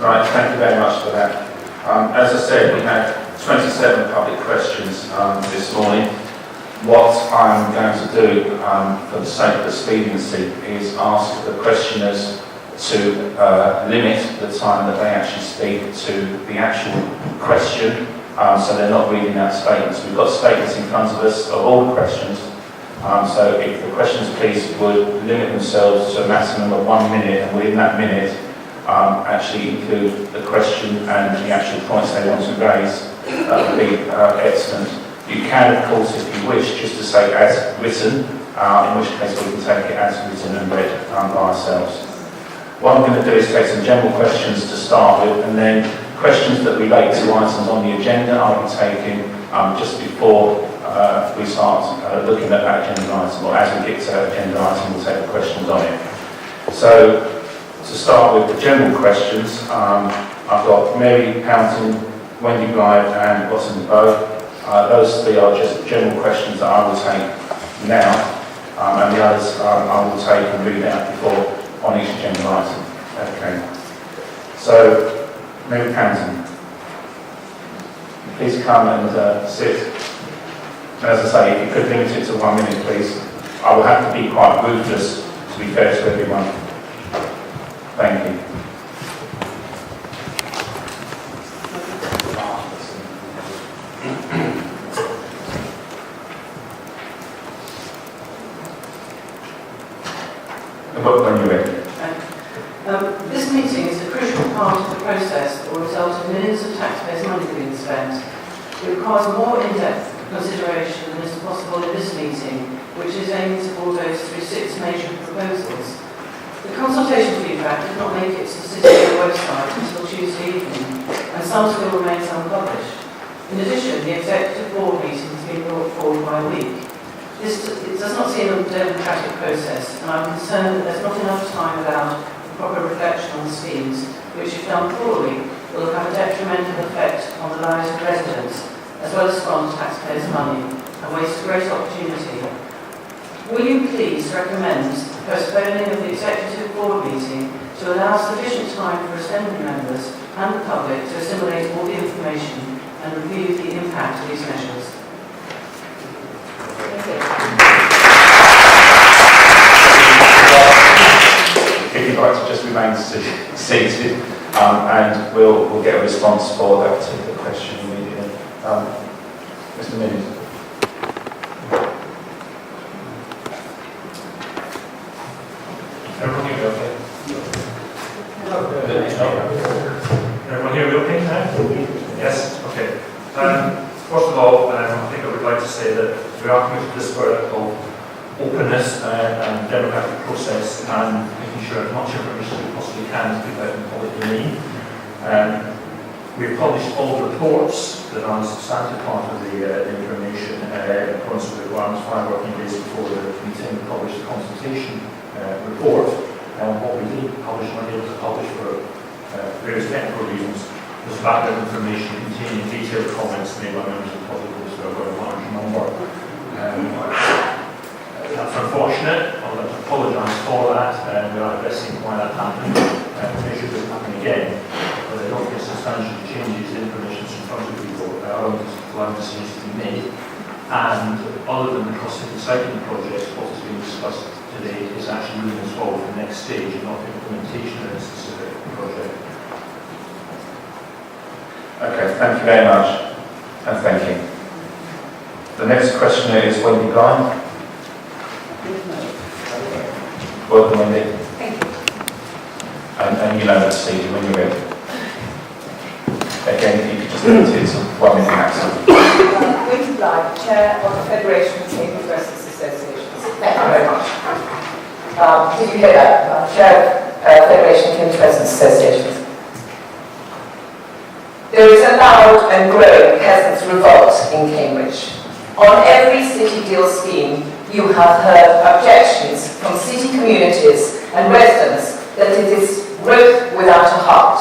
Right, thank you very much for that. As I said, we had 27 public questions this morning. What I'm going to do, for the sake of expediency, is ask the questioners to limit the time that they actually speak to the actual question, so they're not reading out statements. We've got statements in front of us of all the questions, so if the questions please would limit themselves to a maximum of 1 minute, and within that minute actually include the question and the actual points they want to raise, that would be excellent. You can, of course, if you wish, just to say as written, in which case we can take it as written and read by ourselves. What I'm going to do is take some general questions to start with, and then questions that relate to items on the agenda I'll be taking just before we start looking at that agenda item, or as we get to that agenda item, we'll take the questions on it. So, to start with the general questions, I've got Mary Pouncin, Wendy Blythe and Rosamund Bowe. Those three are just general questions that I will take now, and the others I will take and read out before on each agenda item. Okay. So, Mary Pouncin, please come and sit. And as I say, if you could limit it to 1 minute, please. I will have to be quite ruthless to be fair to everyone. Thank you. When you're ready. This meeting is a crucial part of the process that will result in millions of taxpayers' money being spent. It requires more in-depth consideration than is possible in this meeting, which is aiming to bulldoze through 6 major proposals. The consultation feedback did not make it to the City website until Tuesday evening, and some still remains unpublished. In addition, the Executive Board meeting has been brought forward by a week. It does not seem a democratic process, and I'm concerned that there's not enough time allowed for proper reflection on the schemes, which, if done poorly, will have a detrimental effect on the lives of residents, as well as squander taxpayers' money, and waste a great opportunity. Will you please recommend the postponing of the Executive Board meeting to allow sufficient time for Assembly members and the public to assimilate all the information and review the impact of these measures? If you'd like to just remain seated, and we'll get a response for that particular question immediately. Mr. Minnies. Everyone hear me okay? Everyone hear me okay now? Yes? Okay. First of all, I think I would like to say that we are committed to the spirit of openness and democratic process, and making sure as much information as we possibly can is put out in the public domain. We've published all the reports that are a substantive part of the information in accordance with the requirements 5 working days before the meeting. We published the consultation report, and what we did publish and were able to publish for various technical reasons was background information containing detailed comments made by members of the public, which were a large number. That's unfortunate. I would like to apologise for that, and we are addressing why that happened to make sure it doesn't happen again. But I don't think substantial changes in information in front of people allowing decisions to be made. And other than the cost of recycling project, what is being discussed today is actually moving us forward to the next stage and not the implementation of a specific project. Okay, thank you very much, and thank you. The next questioner is Wendy Blythe. Welcome, Wendy. Thank you. And you know the procedure when you're ready. Again, if you could just limit it to 1 minute maximum. Wendy Blythe, Chair of the Federation of Table Dressers Associations. Thank you very much. Did you hear that? Chair of Federation of Table Dressers Associations. There is a loud and growing peasants' revolt in Cambridge. On every city deal scheme, you have heard objections from city communities and residents that it is growth without a heart,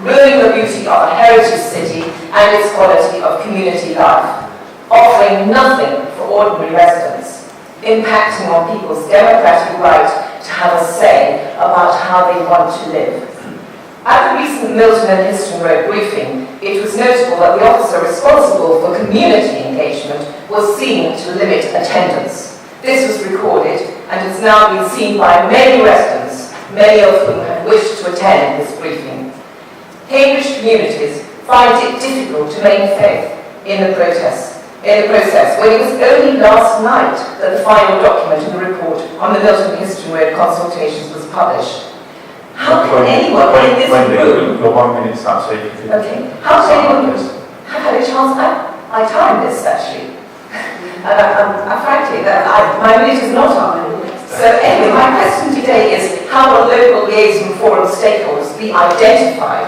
ruining the beauty of a heritage city and its quality of community life, offering nothing for ordinary residents, impacting on people's democratic right to have a say about how they want to live. At the recent Milton and Histon Road briefing, it was notable that the officer responsible for community engagement was seen to limit attendance. This was recorded and has now been seen by many residents, many of whom had wished to attend this briefing. Cambridge communities find it difficult to maintain faith in the process, when it was only last night that the final document in the report on the Milton and Histon Road consultations was published. How can anyone in this room... Your 1 minute's up, so if you could... Okay. How can anyone have had a chance... I timed this, actually. And frankly, my minute is not up. So anyway, my question today is, how will local liaison forum stakeholders be identified?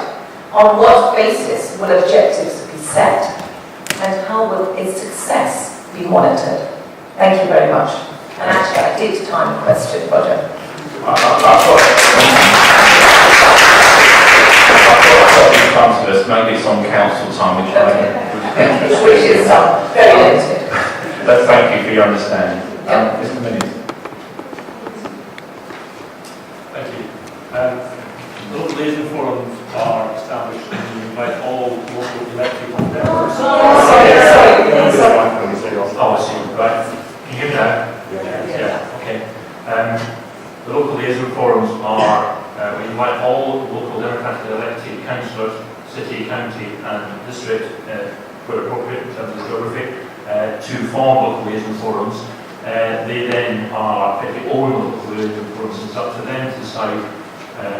On what basis will objectives be set? And how will its success be monitored? Thank you very much. And actually, I did time the question, Roger. Maybe it's on council time, Which is very limited. But thank you for your understanding. Mr. Minnies. Thank you. Local liaison forums are established and we invite all local elected members. Sorry. Oh, I see. Right. Can you hear me now? Yeah. Okay. The local liaison forums are, we invite all local democratically elected councillors, city, county and district, where appropriate in terms of geography, to form local liaison forums. They then are the own local liaison forums. It's up to them to decide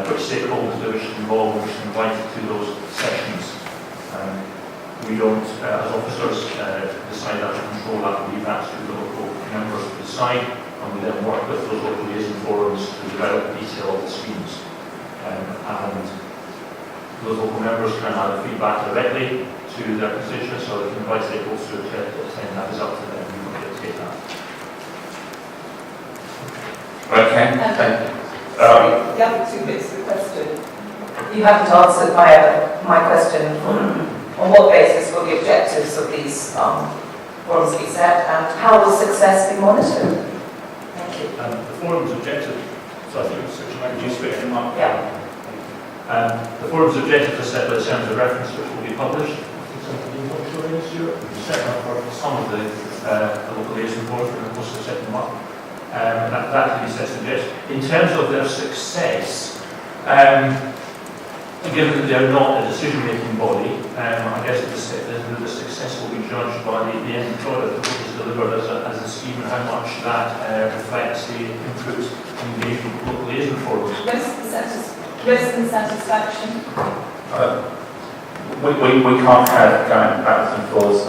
which stakeholders they wish to involve, wish to invite to those sessions. We don't, as officers, decide that and control that. We leave that to the local members to decide, and we then work with those local liaison forums to develop the detail of the schemes. And those local members can either feedback directly to their constituents or they can invite stakeholders to attend. That is up to them. We won't dictate that. Okay, thank you. Sorry, the other 2 bits of the question. You haven't answered my question on what basis will the objectives of these forums be set and how will success be monitored? Thank you. The forum's objective, so I think it's such a new space in Mark. Yeah. The forum's objectives are set by the terms of reference which will be published. Set up for some of the local liaison forums, but of course we'll set them up. That can be set subject. In terms of their success, given that they're not a decision-making body, I guess the success will be judged by the end product that is delivered as a scheme and how much that reflects the input and engagement with local liaison forums. Resident satisfaction. We can't have going backwards and forwards.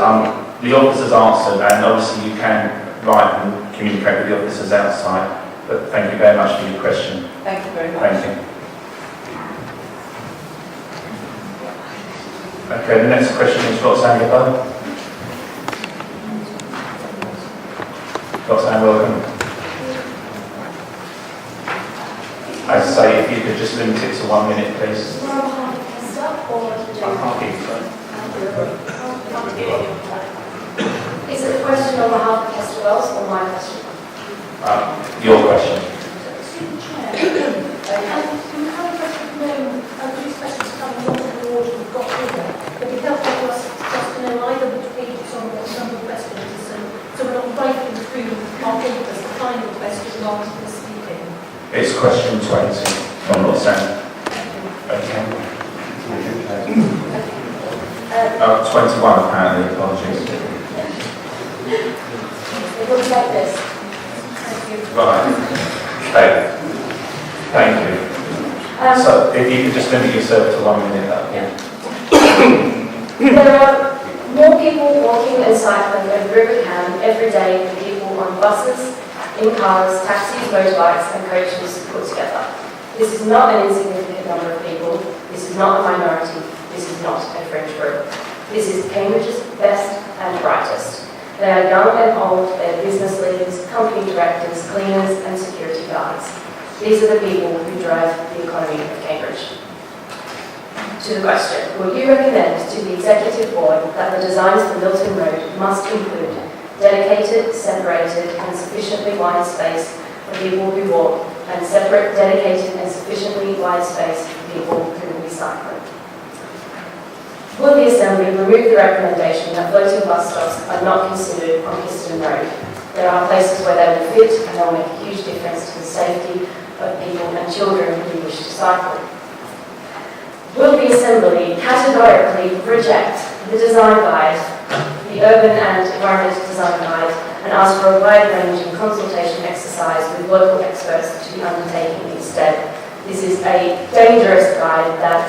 The officers answered, and obviously you can write and communicate with the officers outside. But thank you very much for your question. Thank you very much. Thank you. Okay, the next question is Roxanne Gabon. Roxanne, welcome. I say if you could just limit it to 1 minute, please. Is it a question on behalf of Hester Wells or my question? Your question. We have a question to know, two questions coming on the order we've got here. It would be helpful for us just to know either which page it's on, what number of questions, so we're not breaking through our papers to find the question rather than speaking. It's question 20 from Roxanne. Okay. 21 apparently, apologies. It looks like this. Thank you. Right. Okay. Thank you. So if you could just limit yourself to 1 minute, that There are more people walking and cycling over River Cam every day than people on buses, in cars, taxis, motorbikes and coaches put together. This is not an insignificant number of people. This is not a minority. This is not a fringe group. This is Cambridge's best and brightest. They are young and old, they're business leaders, company directors, cleaners and security guards. These are the people who drive the economy of Cambridge. To the question, will you recommend to the Executive Board that the designs for Milton Road must include dedicated, separated and sufficiently wide space for people who walk and separate, dedicated and sufficiently wide space for people who will be cycling. Will the Assembly remove the recommendation that floating bus stops are not considered on Histon Road? There are places where they will fit and they will make a huge difference to the safety of people and children who wish to cycle. Will the Assembly categorically reject the design guide, the Urban and Environmental Design Guide, and ask for a wide-ranging consultation exercise with local experts to be undertaken instead? This is a dangerous guide that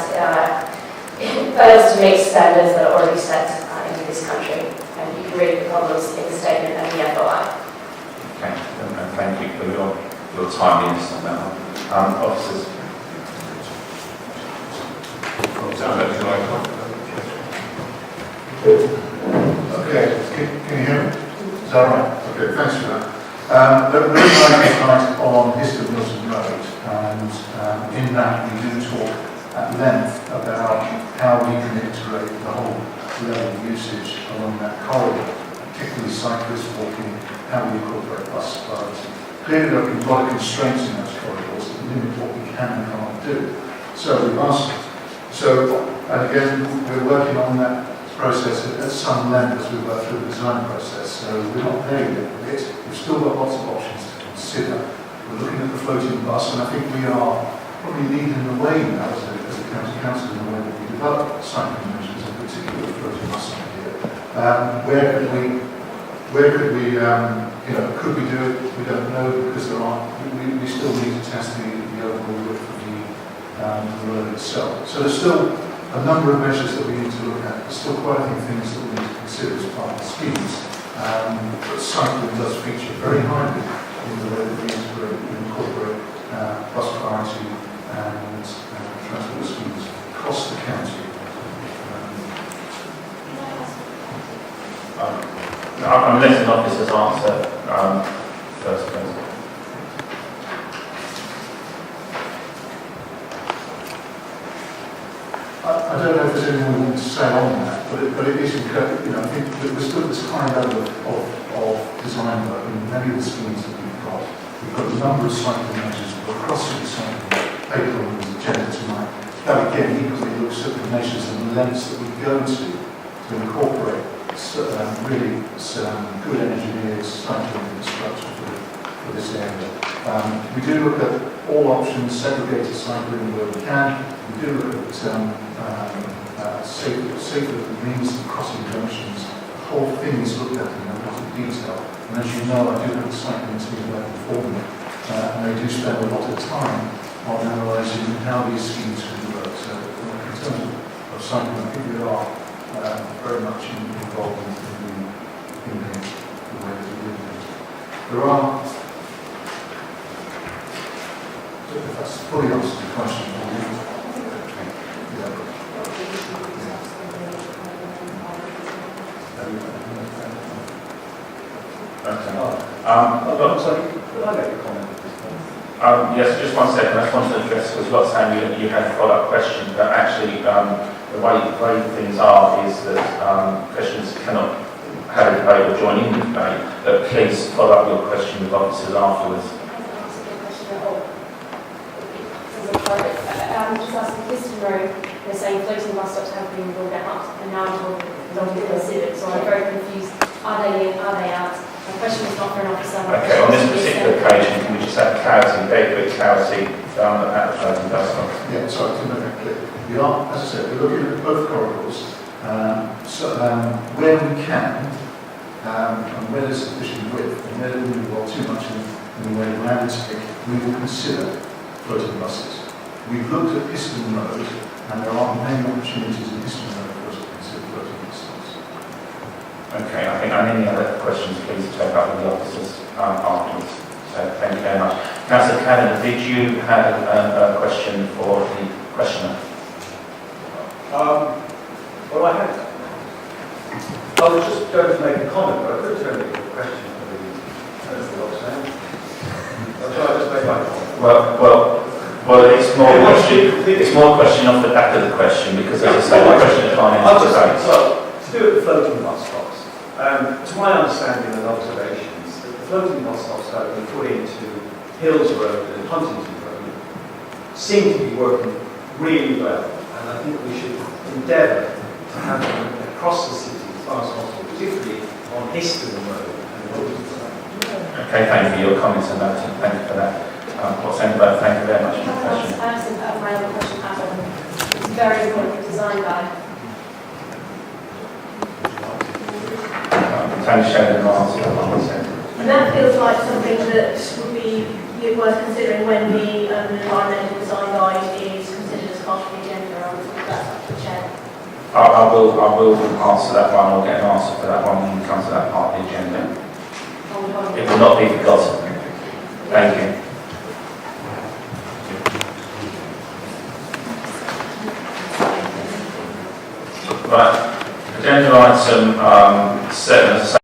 fails to meet standards that are already set in this country. And you can read the problems in the statement and the FOI. Okay, and thank you for your timeliness on that one. Officers. Okay, can you hear me? Is that right? Okay, thanks for that. The reason I tonight on Histon Milton Road, and in that we do talk at length about how we can integrate the whole level of usage along that corridor, particularly cyclists walking, how we incorporate bus priority. Clearly there are a lot of constraints in those corridors that limit what we can and can't do. So we've asked, and again, we're working on that process at some length as we work through the design process. So we're not there yet with it. We've still got lots of options to consider. We're looking at the floating bus, and I think we are probably leading the way now as a county council in the way that we develop cycling measures, in particular the floating bus idea. Where could we, could we do it? We don't know, because we still need to test the overall width of the road itself. So there's still a number of measures that we need to look at. There's still quite a few things that we need to consider as part of the schemes. But cycling does feature very highly in the way that we incorporate bus priority and transport schemes across the county. I'm letting officers answer first, please. I don't know if there's anything we want to say on that, but it is incredible. I think that we're still at this high level of design work in many of the schemes that we've got. We've got a number of cycling measures, we've got cross-city cycling paper on the agenda tonight. That again equally looks at the measures and the lengths that we go to incorporate really good engineered cycling infrastructure for this area. We do look at all options, segregated cycling where we can. We do look at safer means of crossing junctions. The whole thing is looked at in a lot of detail. And as you know, I do have a cycling team working for me, and they do spend a lot of time on analysing how these schemes can work. So in terms of cycling, I think we are very much involved in the way that we do things. There are, if that's fully answers the question, Sorry, could I make a comment at this point? Yes, just 1 second. I just wanted to address, because you're saying you had a follow-up question, but actually the way things are is that questions cannot have a debate or join in the debate, but please follow up your question with officers afterwards. I'm just asking Histon Road, they're saying floating bus stops have been ruled out, and now I'm told not to be considered, so I'm very confused. Are they in, are they out? My question is not for an officer. Okay, on this particular occasion, can we just have clarity, very quick clarity about the floating bus stops? yeah, sorry, to make that clear. We are, as I said, we're looking at both corridors. Where we can, and where there's sufficient width, and where we will too much in the way of landscape, we will consider floating buses. We've looked at Histon Road, and there are many opportunities in Histon Road for us to consider floating buses. Okay, I think any other questions, please take up with the officers afterwards. So thank you very much. Councillor Canada, did you have a question for the questioner? Well, I was just going to make a comment, but I couldn't turn it into a question for the Roxanne. So I just made my comment. Well, it's more a question off the back of the question, because as I say, the question can't answer debate. Well, to do with the floating bus stops, to my understanding and observations, the floating bus stops that have been put into Hills Road and Huntington Road seem to be working really well. And And I think we should endeavour to have them across the city as far as possible, particularly on Histon Road and Wilton. Okay, thank you. Your comments are noted. Thank you for that. What's Edinburgh? Thank you very much for the question. I have my other question, Adam. It's very important for design guide. Tony showed an answer to what I said. And that feels like something that would be worth considering when the environmental design guide is considered as part of the agenda. I would think that's up to the chair. I will answer that one, or get an answer for that one when we come to that part of the agenda. It will not be forgotten. Thank you. Right, agenda item 7, as I say,